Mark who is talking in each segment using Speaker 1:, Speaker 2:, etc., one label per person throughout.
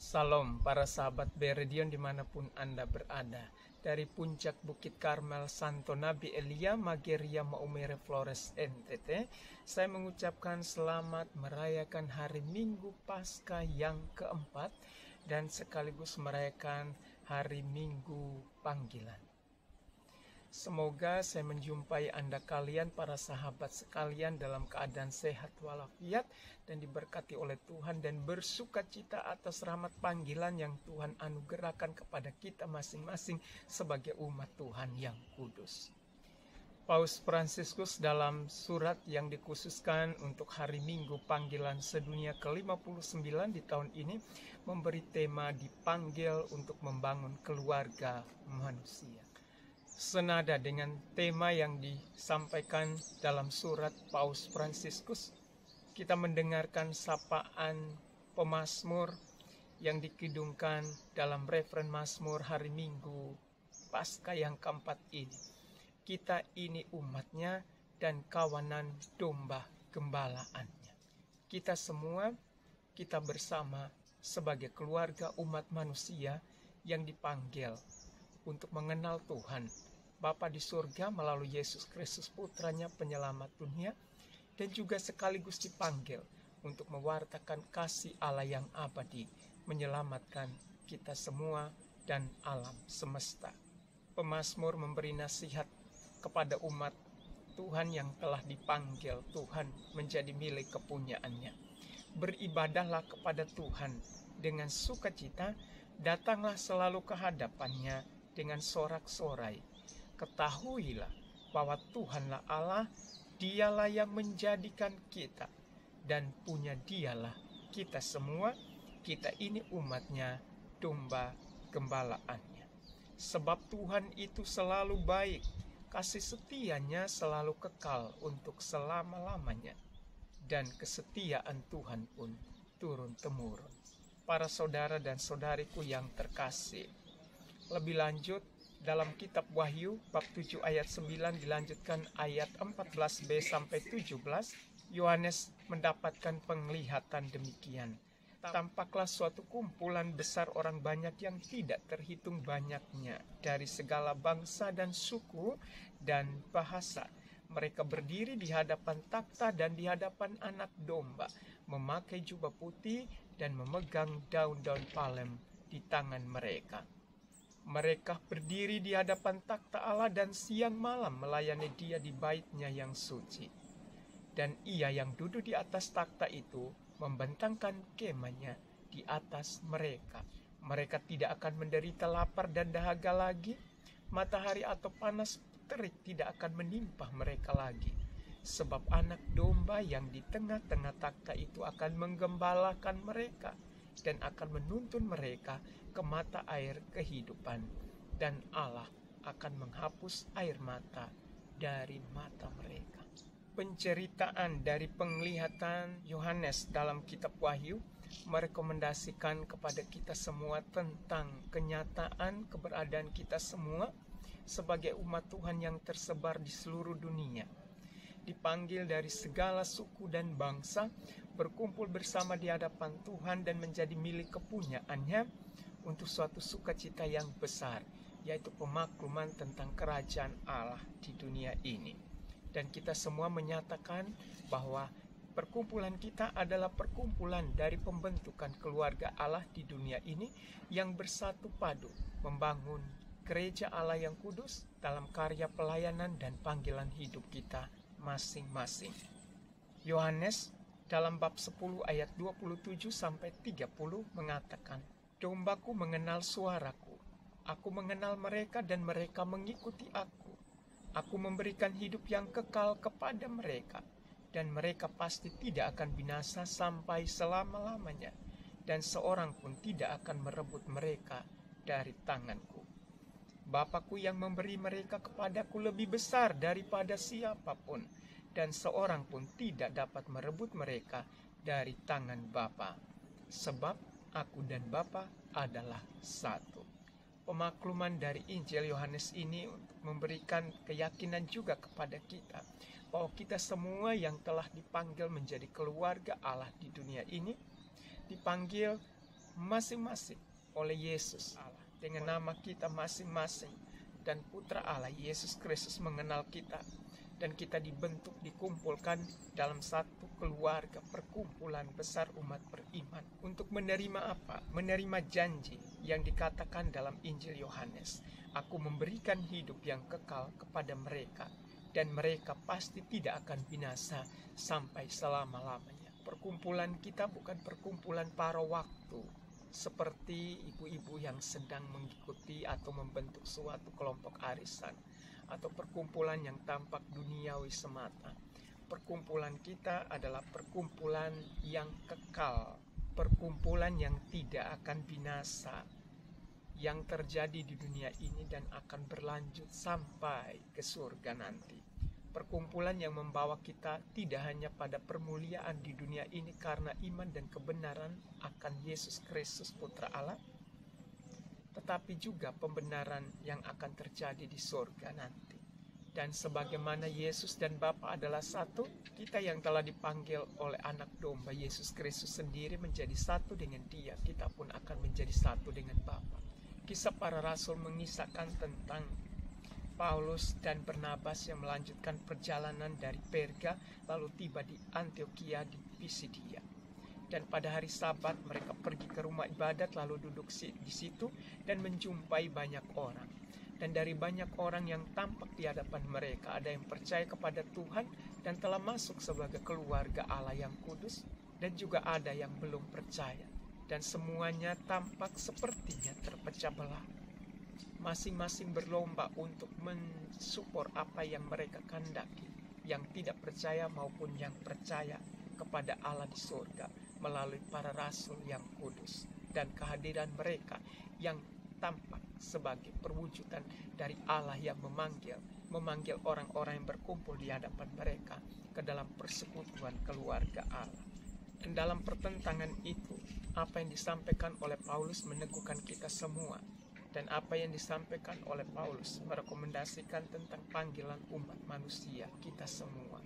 Speaker 1: Salam para sahabat Beredion dimanapun Anda berada. Dari puncak Bukit Karmel Santo Nabi Elia Mageria Maumere Flores NTT, saya mengucapkan selamat merayakan hari Minggu Paskah yang keempat dan sekaligus merayakan hari Minggu Panggilan. Semoga saya menjumpai Anda kalian para sahabat sekalian dalam keadaan sehat walafiat dan diberkati oleh Tuhan dan bersukacita atas rahmat panggilan yang Tuhan anugerahkan kepada kita masing-masing sebagai umat Tuhan yang kudus. Paus Fransiskus dalam surat yang dikhususkan untuk hari Minggu panggilan sedunia ke-59 di tahun ini memberi tema dipanggil untuk membangun keluarga manusia. Senada dengan tema yang disampaikan dalam surat Paus Fransiskus, kita mendengarkan sapaan pemazmur yang dikidungkan dalam referen Mazmur hari Minggu Paskah yang keempat ini. Kita ini umatnya dan kawanan domba gembalaannya. Kita semua, kita bersama sebagai keluarga umat manusia yang dipanggil untuk mengenal Tuhan Bapa di surga melalui Yesus Kristus putranya penyelamat dunia, dan juga sekaligus dipanggil untuk mewartakan kasih Allah yang abadi, menyelamatkan kita semua dan alam semesta. Pemazmur memberi nasihat kepada umat Tuhan yang telah dipanggil Tuhan menjadi milik kepunyaannya. Beribadahlah kepada Tuhan dengan sukacita, datanglah selalu ke hadapannya dengan sorak-sorai. Ketahuilah bahwa Tuhanlah Allah, Dialah yang menjadikan kita, dan punya Dialah kita semua. Kita ini umatnya, domba gembalaannya. Sebab Tuhan itu selalu baik, kasih setianya selalu kekal untuk selama-lamanya, dan kesetiaan Tuhan pun turun-temurun. Para saudara dan saudariku yang terkasih, lebih lanjut dalam kitab Wahyu bab 7 ayat 9 dilanjutkan ayat 14b sampai 17, Yohanes mendapatkan penglihatan demikian. Tampaklah suatu kumpulan besar orang banyak yang tidak terhitung banyaknya dari segala bangsa dan suku dan bahasa. Mereka berdiri di hadapan takhta dan di hadapan anak domba, memakai jubah putih dan memegang daun-daun palem di tangan mereka. Mereka berdiri di hadapan takhta Allah dan siang malam melayani Dia di bait-Nya yang suci. Dan Ia yang duduk di atas takhta itu membentangkan kemahnya di atas mereka. Mereka tidak akan menderita lapar dan dahaga lagi. Matahari atau panas terik tidak akan menimpa mereka lagi. Sebab anak domba yang di tengah-tengah takhta itu akan menggembalakan mereka dan akan menuntun mereka ke mata air kehidupan, dan Allah akan menghapus air mata dari mata mereka. Penceritaan dari penglihatan Yohanes dalam kitab Wahyu merekomendasikan kepada kita semua tentang kenyataan keberadaan kita semua sebagai umat Tuhan yang tersebar di seluruh dunia. Dipanggil dari segala suku dan bangsa, berkumpul bersama di hadapan Tuhan dan menjadi milik kepunyaannya untuk suatu sukacita yang besar, yaitu pemakluman tentang kerajaan Allah di dunia ini. Dan kita semua menyatakan bahwa perkumpulan kita adalah perkumpulan dari pembentukan keluarga Allah di dunia ini yang bersatu padu membangun gereja Allah yang kudus dalam karya pelayanan dan panggilan hidup kita masing-masing. Yohanes dalam bab 10 ayat 27 sampai 30 mengatakan, "Dombaku mengenal suaraku, aku mengenal mereka dan mereka mengikuti aku. Aku memberikan hidup yang kekal kepada mereka, dan mereka pasti tidak akan binasa sampai selama-lamanya, dan seorang pun tidak akan merebut mereka dari tanganku. Bapakku yang memberi mereka kepadaku lebih besar daripada siapapun, dan seorang pun tidak dapat merebut mereka dari tangan Bapa. Sebab aku dan Bapa adalah satu." Pemakluman dari Injil Yohanes ini untuk memberikan keyakinan juga kepada kita bahwa kita semua yang telah dipanggil menjadi keluarga Allah di dunia ini dipanggil masing-masing oleh Yesus Allah, dengan nama kita masing-masing, dan Putra Allah Yesus Kristus mengenal kita, dan kita dibentuk, dikumpulkan dalam satu keluarga, perkumpulan besar umat beriman, untuk menerima apa? Menerima janji yang dikatakan dalam Injil Yohanes, aku memberikan hidup yang kekal kepada mereka, dan mereka pasti tidak akan binasa sampai selama-lamanya. Perkumpulan kita bukan perkumpulan para waktu, seperti ibu-ibu yang sedang mengikuti atau membentuk suatu kelompok arisan, atau perkumpulan yang tampak duniawi semata. Perkumpulan kita adalah perkumpulan yang kekal, perkumpulan yang tidak akan binasa, yang terjadi di dunia ini dan akan berlanjut sampai ke surga nanti. Perkumpulan yang membawa kita tidak hanya pada permuliaan di dunia ini karena iman dan kebenaran akan Yesus Kristus Putra Allah, tetapi juga pembenaran yang akan terjadi di surga nanti. Dan sebagaimana Yesus dan Bapa adalah satu, kita yang telah dipanggil oleh anak domba Yesus Kristus sendiri menjadi satu dengan Dia, kita pun akan menjadi satu dengan Bapa. Kisah para Rasul mengisahkan tentang Paulus dan Barnabas yang melanjutkan perjalanan dari Perga lalu tiba di Antiokhia di Pisidia. Dan pada hari Sabat mereka pergi ke rumah ibadat lalu duduk di situ dan menjumpai banyak orang. Dan dari banyak orang yang tampak di hadapan mereka ada yang percaya kepada Tuhan dan telah masuk sebagai keluarga Allah yang kudus, dan juga ada yang belum percaya. Dan semuanya tampak sepertinya terpecah belah. Masing-masing berlomba untuk mensupport apa yang mereka kehendaki, yang tidak percaya maupun yang percaya kepada Allah di surga melalui para rasul yang kudus, dan kehadiran mereka yang tampak sebagai perwujudan dari Allah yang memanggil orang-orang yang berkumpul di hadapan mereka ke dalam persekutuan keluarga Allah. Dan dalam pertentangan itu, apa yang disampaikan oleh Paulus meneguhkan kita semua. Dan apa yang disampaikan oleh Paulus merekomendasikan tentang panggilan umat manusia kita semua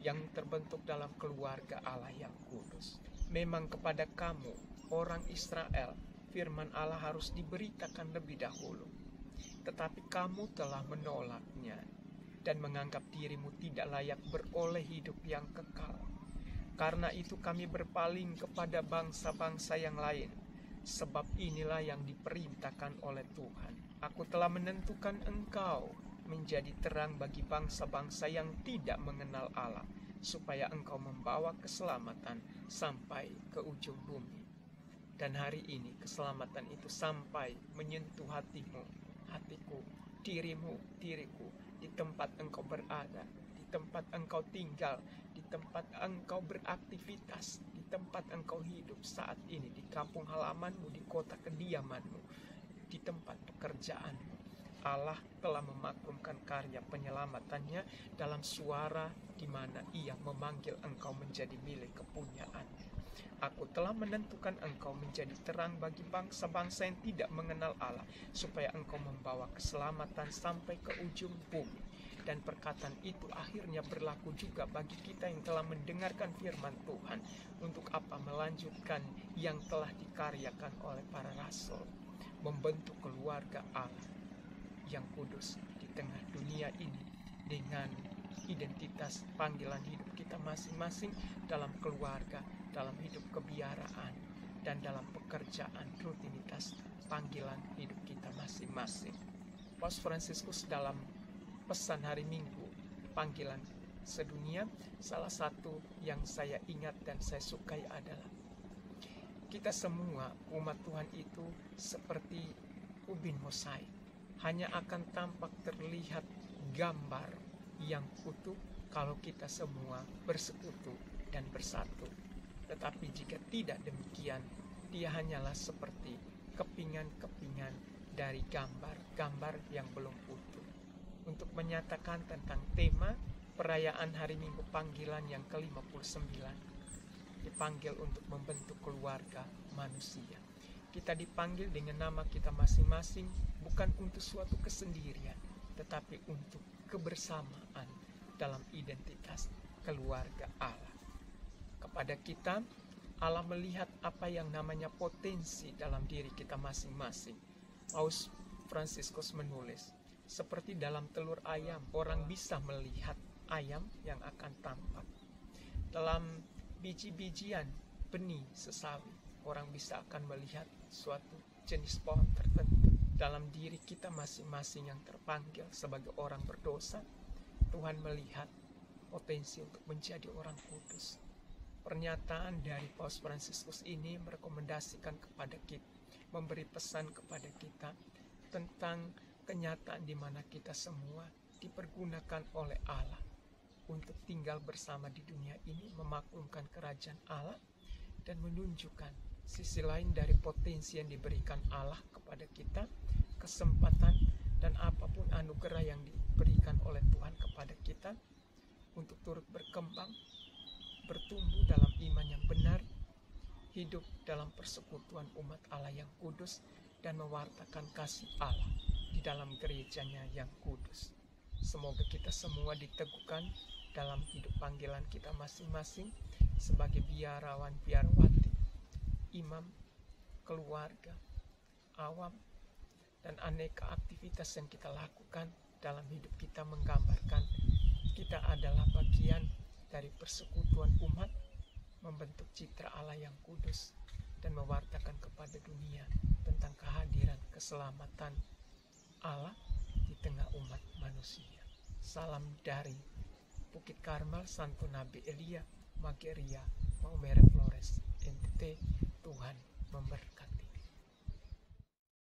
Speaker 1: yang terbentuk dalam keluarga Allah yang kudus. Memang kepada kamu, orang Israel, firman Allah harus diberitakan lebih dahulu. Tetapi kamu telah menolaknya dan menganggap dirimu tidak layak beroleh hidup yang kekal. Karena itu kami berpaling kepada bangsa-bangsa yang lain. Sebab inilah yang diperintahkan oleh Tuhan. Aku telah menentukan engkau menjadi terang bagi bangsa-bangsa yang tidak mengenal Allah, supaya engkau membawa keselamatan sampai ke ujung bumi. Dan hari ini keselamatan itu sampai menyentuh hatimu, hatiku, dirimu, diriku, di tempat engkau berada, di tempat engkau tinggal, di tempat engkau beraktivitas, di tempat engkau hidup saat ini, di kampung halamanmu, di kota kediamanmu, di tempat pekerjaanmu. Allah telah memaklumkan karya penyelamatannya dalam suara di mana Ia memanggil engkau menjadi milik kepunyaannya. Aku telah menentukan engkau menjadi terang bagi bangsa-bangsa yang tidak mengenal Allah, supaya engkau membawa keselamatan sampai ke ujung bumi. Dan perkataan itu akhirnya berlaku juga bagi kita yang telah mendengarkan firman Tuhan, untuk apa melanjutkan yang telah dikaryakan oleh para rasul, membentuk keluarga Allah yang kudus di tengah dunia ini dengan identitas panggilan hidup kita masing-masing dalam keluarga, dalam hidup kebiaraan, dan dalam pekerjaan rutinitas panggilan hidup kita masing-masing. Paus Fransiskus dalam pesan hari Minggu, panggilan sedunia, salah satu yang saya ingat dan saya sukai adalah kita semua umat Tuhan itu seperti ubin mosaik, hanya akan tampak terlihat gambar yang utuh kalau kita semua bersekutu dan bersatu. Tetapi jika tidak demikian, dia hanyalah seperti kepingan-kepingan dari gambar-gambar yang belum utuh. Untuk menyatakan tentang tema perayaan hari Minggu panggilan yang ke-59, dipanggil untuk membentuk keluarga manusia. Kita dipanggil dengan nama kita masing-masing, bukan untuk suatu kesendirian, tetapi untuk kebersamaan dalam identitas keluarga Allah. Kepada kita, Allah melihat apa yang namanya potensi dalam diri kita masing-masing. Paus Fransiskus menulis, seperti dalam telur ayam, orang bisa melihat ayam yang akan tampak. Dalam biji-bijian benih sesawi, orang bisa akan melihat suatu jenis pohon tertentu. Dalam diri kita masing-masing yang terpanggil sebagai orang berdosa, Tuhan melihat potensi untuk menjadi orang kudus. Pernyataan dari Paus Fransiskus ini merekomendasikan kepada kita, memberi pesan kepada kita tentang kenyataan di mana kita semua dipergunakan oleh Allah untuk tinggal bersama di dunia ini, memaklumkan kerajaan Allah dan menunjukkan sisi lain dari potensi yang diberikan Allah kepada kita, kesempatan dan apapun anugerah yang diberikan oleh Tuhan kepada kita untuk turut berkembang, bertumbuh dalam iman yang benar, hidup dalam persekutuan umat Allah yang kudus, dan mewartakan kasih Allah di dalam gerejanya yang kudus. Semoga kita semua diteguhkan dalam hidup panggilan kita masing-masing sebagai biarawan, biarawati, imam, keluarga, awam, dan aneka aktivitas yang kita lakukan dalam hidup kita menggambarkan kita adalah bagian dari persekutuan umat, membentuk citra Allah yang kudus, dan mewartakan kepada dunia tentang kehadiran keselamatan Allah di tengah umat manusia. Salam dari Bukit Karmel, Santo Nabi Elia, Mageria, Maumere Flores, NTT. Tuhan memberkati.